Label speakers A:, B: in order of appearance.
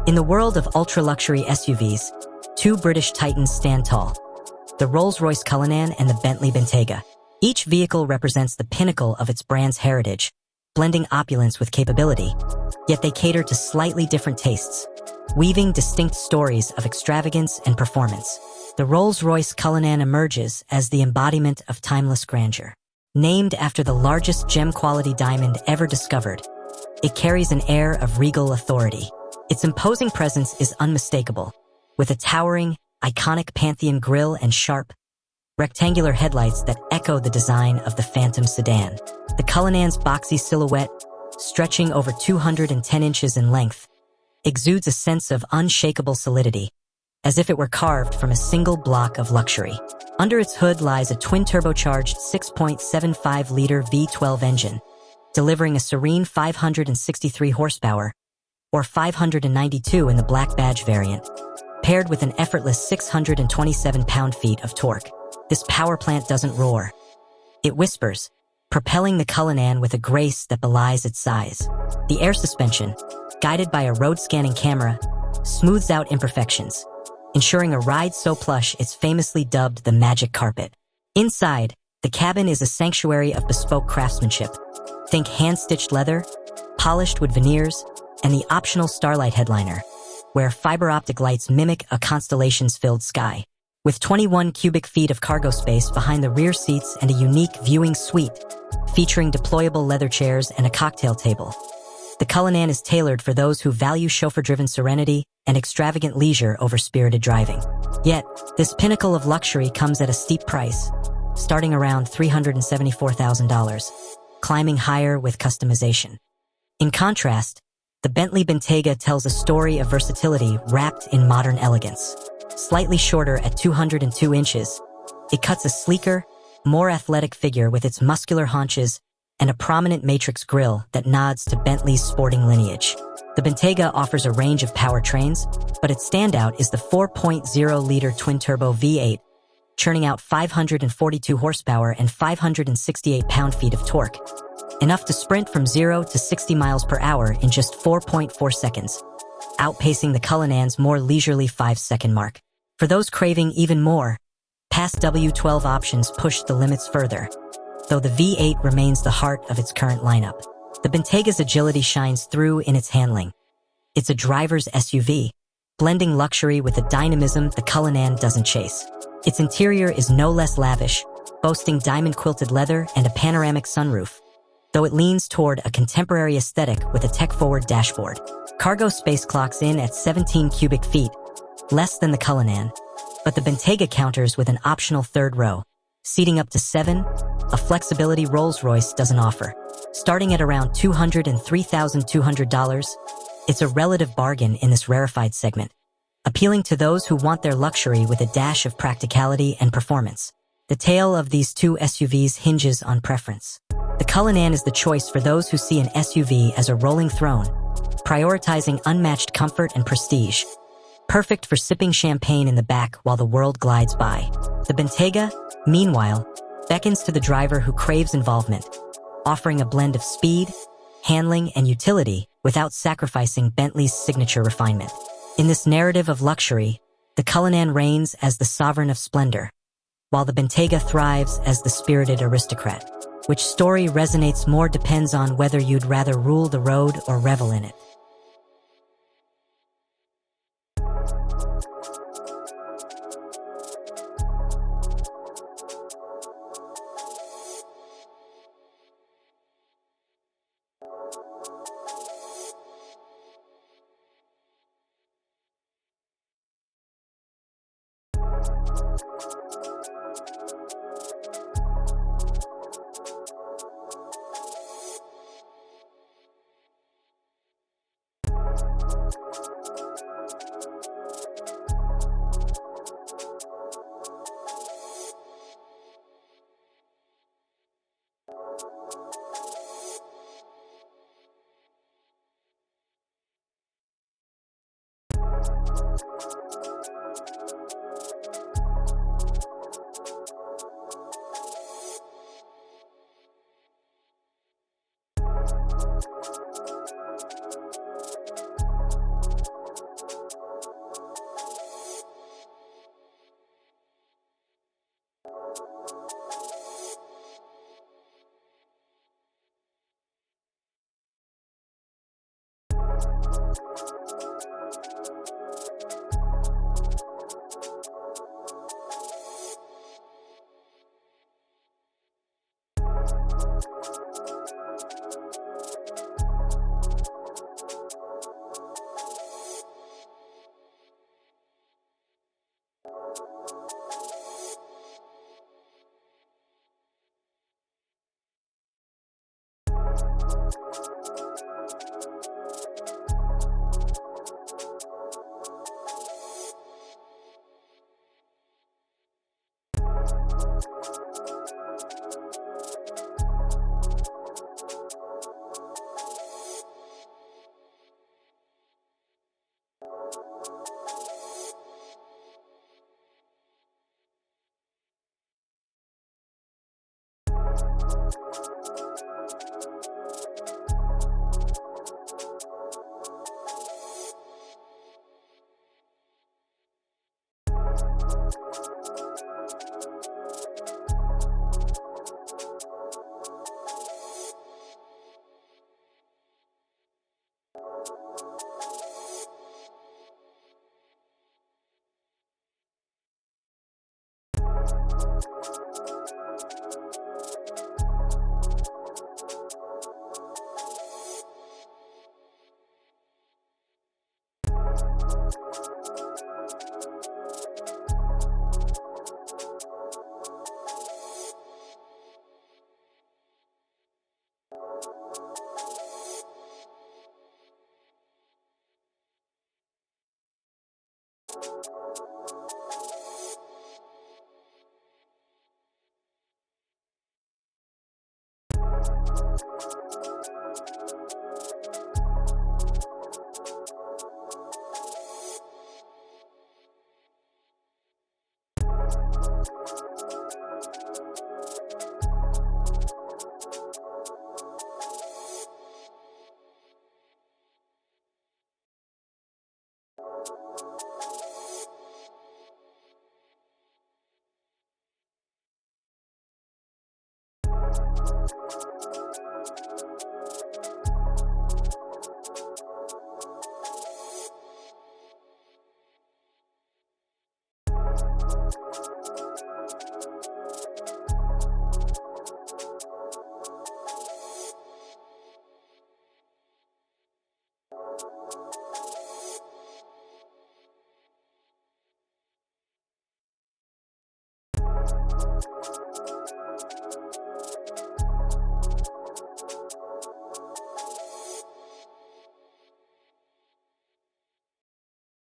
A: In the world of ultra-luxury SUVs, two British titans stand tall: the Rolls-Royce Cullinan and the Bentley Bentayga. Each vehicle represents the pinnacle of its brand's heritage, blending opulence with capability, yet they cater to slightly different tastes, weaving distinct stories of extravagance and performance. The Rolls-Royce Cullinan emerges as the embodiment of timeless grandeur. Named after the largest gem-quality diamond ever discovered, it carries an air of regal authority. Its imposing presence is unmistakable, with a towering, iconic Pantheon grille and sharp, rectangular headlights that echo the design of the Phantom sedan. The Cullinan's boxy silhouette, stretching over 210 inches in length, exudes a sense of unshakable solidity, as if it were carved from a single block of luxury. Under its hood lies a twin-turbocharged 6.75-liter V12 engine, delivering a serene 563 horsepower, or 592 in the Black Badge variant, paired with an effortless 627 pound-feet of torque. This power plant doesn't roar. It whispers, propelling the Cullinan with a grace that belies its size. The air suspension, guided by a road-scanning camera, smooths out imperfections, ensuring a ride so plush it's famously dubbed the magic carpet. Inside, the cabin is a sanctuary of bespoke craftsmanship. Think hand-stitched leather, polished wood veneers, and the optional Starlight headliner, where fiber-optic lights mimic a constellations-filled sky. With 21 cubic feet of cargo space behind the rear seats and a unique viewing suite, featuring deployable leather chairs and a cocktail table, the Cullinan is tailored for those who value chauffeur-driven serenity and extravagant leisure over spirited driving. Yet, this pinnacle of luxury comes at a steep price, starting around $374,000, climbing higher with customization. In contrast, the Bentley Bentayga tells a story of versatility wrapped in modern elegance. Slightly shorter at 202 inches, it cuts a sleeker, more athletic figure with its muscular haunches and a prominent matrix grille that nods to Bentley's sporting lineage. The Bentayga offers a range of powertrains, but its standout is the 4.0-liter twin-turbo V8, churning out 542 horsepower and 568 pound-feet of torque, enough to sprint from 0 to 60 miles per hour in just 4.4 seconds, outpacing the Cullinan's more leisurely 5-second mark. For those craving even more, past W12 options push the limits further, though the V8 remains the heart of its current lineup. The Bentayga's agility shines through in its handling. It's a driver's SUV, blending luxury with a dynamism the Cullinan doesn't chase. Its interior is no less lavish, boasting diamond-quilted leather and a panoramic sunroof, though it leans toward a contemporary aesthetic with a tech-forward dashboard. Cargo space clocks in at 17 cubic feet, less than the Cullinan, but the Bentayga counters with an optional third row, seating up to 7, a flexibility Rolls-Royce doesn't offer. Starting at around $203,200, it's a relative bargain in this rarefied segment, appealing to those who want their luxury with a dash of practicality and performance. The tale of these two SUVs hinges on preference. The Cullinan is the choice for those who see an SUV as a rolling throne, prioritizing unmatched comfort and prestige, perfect for sipping champagne in the back while the world glides by. The Bentayga, meanwhile, beckons to the driver who craves involvement, offering a blend of speed, handling, and utility without sacrificing Bentley's signature refinement. In this narrative of luxury, the Cullinan reigns as the sovereign of splendor, while the Bentayga thrives as the spirited aristocrat. Which story resonates more depends on whether you'd rather rule the road or revel in it.